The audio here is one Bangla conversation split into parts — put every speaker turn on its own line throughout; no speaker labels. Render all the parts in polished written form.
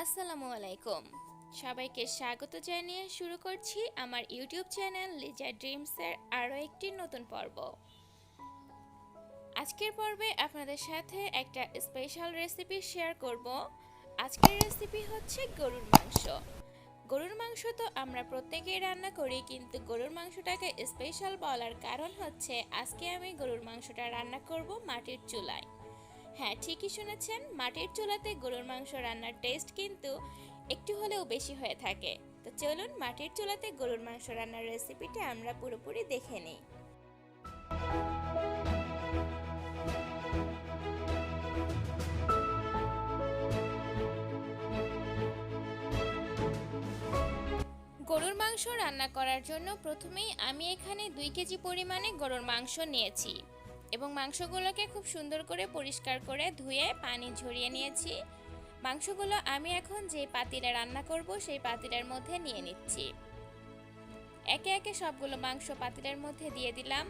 আসসালামু আলাইকুম। সবাইকে স্বাগত জানিয়ে শুরু করছি আমার ইউটিউব চ্যানেল লিজা ড্রিমসের আরও একটি নতুন পর্ব। আজকের পর্বে আপনাদের সাথে একটা স্পেশাল রেসিপি শেয়ার করব। আজকের রেসিপি হচ্ছে গরুর মাংস। গরুর মাংস তো আমরা প্রত্যেকেই রান্না করি, কিন্তু গরুর মাংসটাকে স্পেশাল বলার কারণ হচ্ছে আজকে আমি গরুর মাংসটা রান্না করব মাটির চুলায়। হ্যাঁ, ঠিকই শুনেছেন, মাটির চুলাতে গরুর মাংস রান্নার টেস্ট কিন্তু একটু হলেও বেশি হয়ে থাকে। তো চলুন মাটির চুলাতে গরুর মাংস রান্নার রেসিপিটা আমরা পুরোপুরি দেখে নিই। গরুর মাংস রান্না করার জন্য প্রথমেই আমি এখানে 2 কেজি পরিমাণে গরুর মাংস নিয়েছি এবং মাংসগুলোকে খুব সুন্দর করে পরিষ্কার করে ধুয়ে পানি ঝরিয়ে নিয়েছি। মাংসগুলো আমি এখন যে পাতিলে রান্না করব সেই পাতিলের মধ্যে নিয়ে নিচ্ছি। একে একে সবগুলো মাংস পাতিলের মধ্যে দিয়ে দিলাম।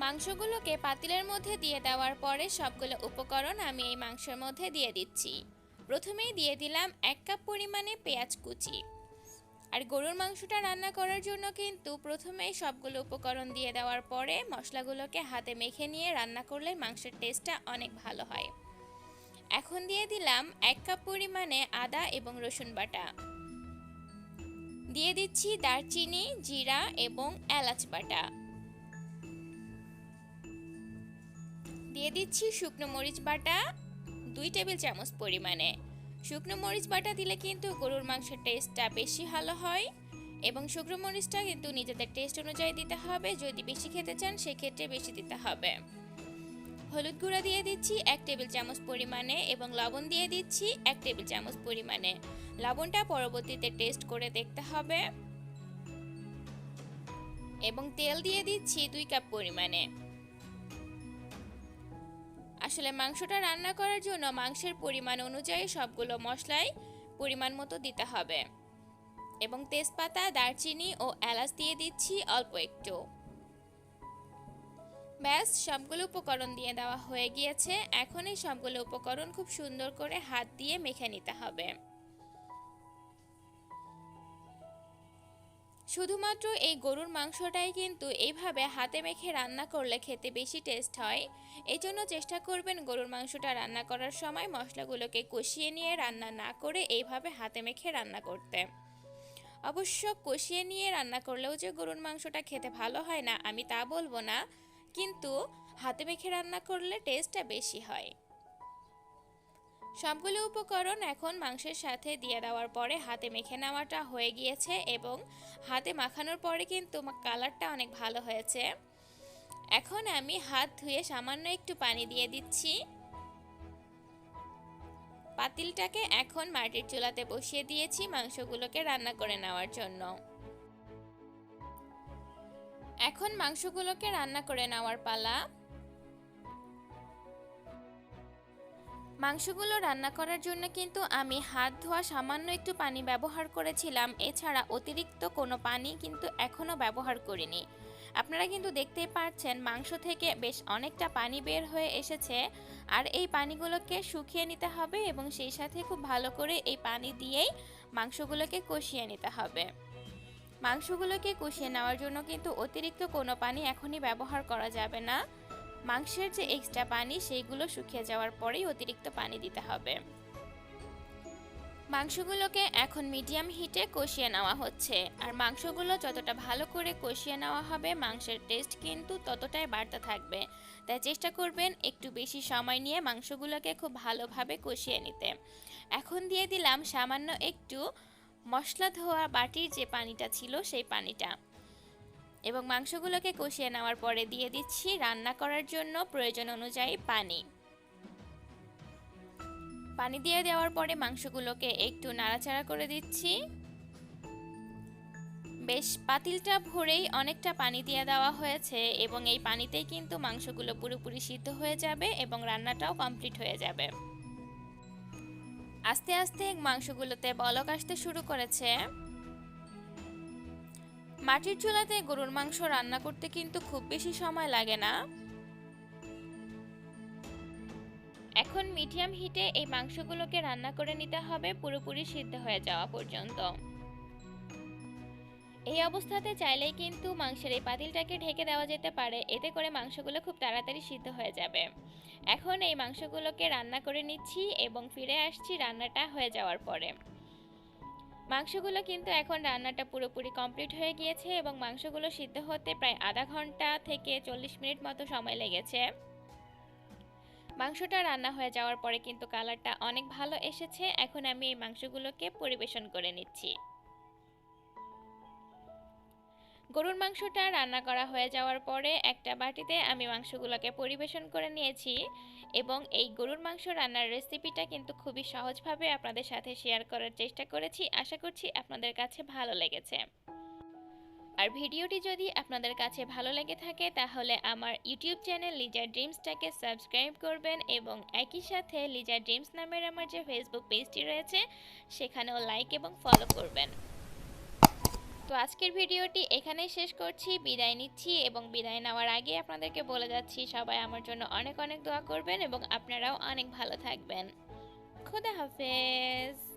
মাংসগুলোকে পাতিলের মধ্যে দিয়ে দেওয়ার পরে সবগুলো উপকরণ আমি এই মাংসের মধ্যে দিয়ে দিচ্ছি। প্রথমেই দিয়ে দিলাম 1 কাপ পরিমাণে পেঁয়াজ কুচি। আর গরুর মাংসটা রান্না করার জন্য কিন্তু প্রথমেই সবগুলো উপকরণ দিয়ে দেওয়ার পরে মশলাগুলোকে হাতে মেখে নিয়ে রান্না করলে মাংসের টেস্টটা অনেক ভালো হয়। এখন দিয়ে দিলাম 1 কাপ পরিমাণে আদা এবং রসুন বাটা। দিয়ে দিচ্ছি দারচিনি, জিরা এবং এলাচ বাটা। দিয়ে দিচ্ছি শুকনো মরিচ বাটা 2 টেবিল চামচ পরিমাণে। শুকনো মরিচ বাটা দিলে কিন্তু গরুর মাংসের টেস্টটা বেশি ভালো হয় এবং শুকনো মরিচটা কিন্তু নিজেদের টেস্ট অনুযায়ী দিতে হবে। যদি বেশি খেতে চান সেক্ষেত্রে বেশি দিতে হবে। হলুদ গুঁড়া দিয়ে দিচ্ছি 1 টেবিল চামচ পরিমাণে এবং লবণ দিয়ে দিচ্ছি 1 টেবিল চামচ পরিমাণে। লবণটা পরবর্তীতে টেস্ট করে দেখতে হবে। এবং তেল দিয়ে দিচ্ছি 2 কাপ পরিমাণে। আসলে মাংসটা রান্না করার জন্য মাংসের পরিমাণ অনুযায়ী সবগুলো মশলাই পরিমাণ মতো দিতে হবে। এবং তেজপাতা, দারচিনি ও এলাচ দিয়ে দিচ্ছি অল্প একটু। ব্যাস, সবগুলো উপকরণ দিয়ে দেওয়া হয়ে গিয়েছে। এখন এই সবগুলো উপকরণ খুব সুন্দর করে হাত দিয়ে মেখে নিতে হবে। শুধুমাত্র এই গরুর মাংসটাই কিন্তু এইভাবে হাতে মেখে রান্না করলে খেতে বেশি টেস্ট হয়। এই জন্য চেষ্টা করবেন গরুর মাংসটা রান্না করার সময় মশলাগুলোকে কষিয়ে নিয়ে রান্না না করে এইভাবে হাতে মেখে রান্না করতে। অবশ্য কষিয়ে নিয়ে রান্না করলেও যে গরুর মাংসটা খেতে ভালো হয় না আমি তা বলবো না, কিন্তু হাতে মেখে রান্না করলে টেস্টটা বেশি হয়। সবগুলো উপকরণ এখন মাংসের সাথে দিয়ে দেওয়ার পরে হাতে মেখে নেওয়াটা হয়ে গিয়েছে এবং হাতে মাখানোর পরে কিন্তু কালারটা অনেক ভালো হয়েছে। এখন আমি হাত ধুয়ে সামান্য একটু পানি দিয়ে দিচ্ছি। পাতিলটাকে এখন মাটির চুলাতে বসিয়ে দিয়েছি মাংসগুলোকে রান্না করে নেওয়ার জন্য। এখন মাংসগুলোকে রান্না করে নেওয়ার পালা। মাংসগুলো রান্না করার জন্য কিন্তু আমি হাত ধোয়া সামান্য একটু পানি ব্যবহার করেছিলাম, এছাড়া অতিরিক্ত কোনো পানি কিন্তু এখনও ব্যবহার করিনি। আপনারা কিন্তু দেখতেই পাচ্ছেন মাংস থেকে বেশ অনেকটা পানি বের হয়ে এসেছে। আর এই পানিগুলোকে শুকিয়ে নিতে হবে এবং সেই সাথে খুব ভালো করে এই পানি দিয়েই মাংসগুলোকে কষিয়ে নিতে হবে। মাংসগুলোকে কষিয়ে নেওয়ার জন্য কিন্তু অতিরিক্ত কোনো পানি এখনই ব্যবহার করা যাবে না। মাংসের যে এক্সট্রা পানি সেইগুলো শুকিয়ে যাওয়ার পরেই অতিরিক্ত পানি দিতে হবে। মাংসগুলোকে এখন মিডিয়াম হিটে কষিয়ে নেওয়া হচ্ছে। আর মাংসগুলো যতটা ভালো করে কষিয়ে নেওয়া হবে মাংসের টেস্ট কিন্তু ততটাই বাড়তে থাকবে। তাই চেষ্টা করবেন একটু বেশি সময় নিয়ে মাংসগুলোকে খুব ভালোভাবে কষিয়ে নিতে। এখন দিয়ে দিলাম সামান্য একটু মশলা ধোয়া বাটির যে পানিটা ছিল সেই পানিটা এবং মাংসগুলোকে কষিয়ে নেওয়ার পরে দিয়ে দিচ্ছি রান্না করার জন্য প্রয়োজন অনুযায়ী পানি। পানি দিয়ে দেওয়ার পরে মাংসগুলোকে একটু নাড়াচাড়া করে দিচ্ছি। বেশ পাতিলটা ভরেই অনেকটা পানি দিয়ে দেওয়া হয়েছে এবং এই পানিতেই কিন্তু মাংসগুলো পুরোপুরি সিদ্ধ হয়ে যাবে এবং রান্নাটাও কমপ্লিট হয়ে যাবে। আস্তে আস্তে মাংসগুলোতে বলক আসতে শুরু করেছে। মাটির চুলাতে গরুর মাংস রান্না করতে কিন্তু খুব বেশি সময় লাগে না। এখন মিডিয়াম হিটে এই মাংসগুলোকে রান্না করে নিতে হবে পুরোপুরি সিদ্ধ হয়ে যাওয়া পর্যন্ত। এই অবস্থাতে চাইলেই কিন্তু মাংসের এই পাতিলটাকে ঢেকে দেওয়া যেতে পারে, এতে করে মাংসগুলো খুব তাড়াতাড়ি সিদ্ধ হয়ে যাবে। এখন এই মাংসগুলোকে রান্না করে নিচ্ছি এবং ফিরে আসছি রান্নাটা হয়ে যাওয়ার পরে। মাংসগুলো কিন্তু এখন রান্নাটা পুরোপুরি কমপ্লিট হয়ে গিয়েছে এবং মাংসগুলো সিদ্ধ হতে প্রায় আধা ঘন্টা থেকে 40 মিনিট মতো সময় লেগেছে। মাংসটা রান্না হয়ে যাওয়ার পরে কিন্তু কালারটা অনেক ভালো এসেছে। এখন আমি এই মাংসগুলোকে পরিবেশন করে নিচ্ছি। গরুর মাংসটা রান্না করা হয়ে যাওয়ার পরে একটা বাটিতে আমি মাংসগুলোকে পরিবেশন করে নিয়েছি এবং এই গরুর মাংস রান্নার রেসিপিটা কিন্তু খুবই সহজভাবে আপনাদের সাথে শেয়ার করার চেষ্টা করেছি। আশা করছি আপনাদের কাছে ভালো লেগেছে। আর ভিডিওটি যদি আপনাদের কাছে ভালো লেগে থাকে তাহলে আমার ইউটিউব চ্যানেল লিজা ড্রিমসটাকে সাবস্ক্রাইব করবেন এবং একই সাথে লিজা ড্রিমস নামের আমার যে ফেসবুক পেজটি রয়েছে সেখানেও লাইক এবং ফলো করবেন। তো আজকের ভিডিওটি এখানেই শেষ করছি, বিদায় নিচ্ছি এবং বিদায় নেওয়ার আগে আপনাদেরকে বলে যাচ্ছি সবাই আমার জন্য অনেক অনেক দোয়া করবেন এবং আপনারাও অনেক ভালো থাকবেন। খোদা হাফেজ।